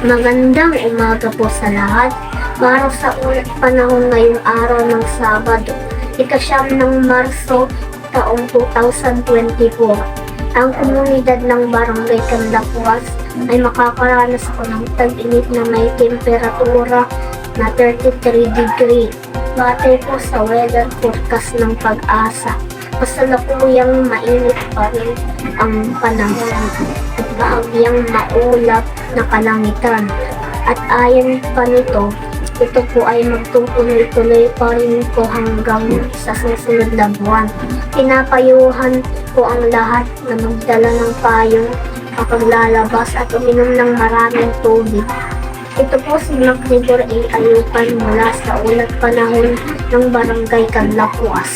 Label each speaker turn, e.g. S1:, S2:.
S1: Magandang umaga po sa lahat. Para sa ulat panahon ngayong araw ng Sabado, ika-9 ng Marso, taong 2024. Ang komunidad ng Barangay Canlapuas ay makakaranas po ng tag-init na may temperatura na 33 degree. Batay po sa weather forecast ng Pag-asa, kasalukuyang mainit pa rin ang panahon at bahagyang maulap na kalangitan. At ayon pa nito, ito po ay magtutuloy-tuloy pa rin po hanggang sa susunod na buwan. Pinapayuhan po ang lahat na magdala ng payong kapag lalabas at uminom ng maraming tubig. Ito po si Macnibor A. Ayupan mula sa ulat panahon ng Barangay Canlapuas.